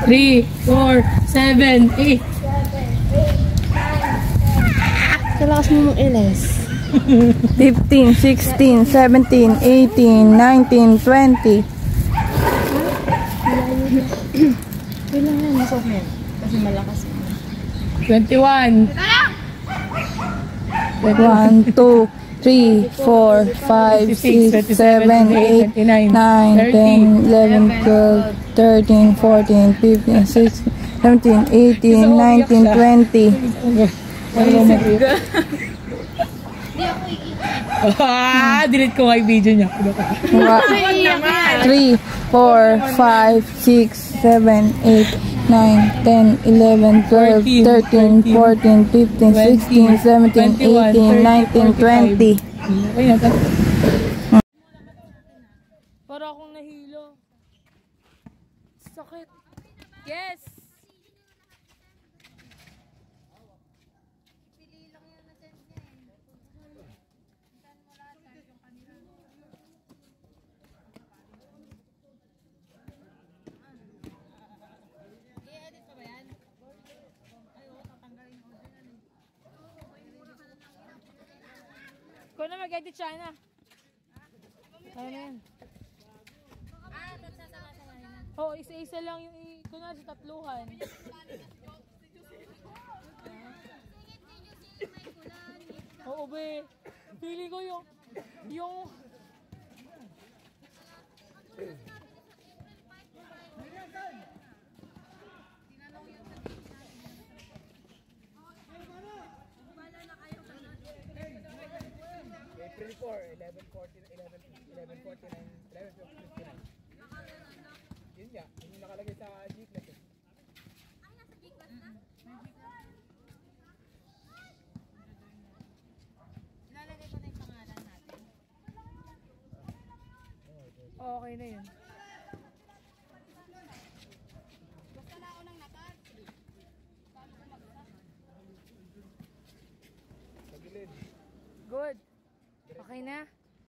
3, 4, 7, 8. Sa lakas mo mong iles. 15, 16, 17, 18, 19, 20. Kailangan masok mo yan. Kasi malakas mo. 21. 1, 2, 3, 4, 5, 6, 7, 8, 9, 10, 11, 12, 13, 14, 15, 16, 17, 18, 19, 20. Delete ko nga yung video niya. 3, 4, 5, 6, 7, 8, 9, 10, 11, 12, 13, 14, 15, 16, 17, 18, 19, 20. Para akong nahilo. Sakit. Yes! Kung na mag-edit siya na. Ano yan? Oo, isa-isa lang yung kung na sa tatluhan. Oo, be. Feeling ko yung April 4, 11:49, 11:59. Yun nga, yung nakalagay sa G-Class eh. Ay, nasa G-Class na? Ilalagay ko na yung pangalan natin. okay na yun. Basta na ako ng nakat. Good. Okay na?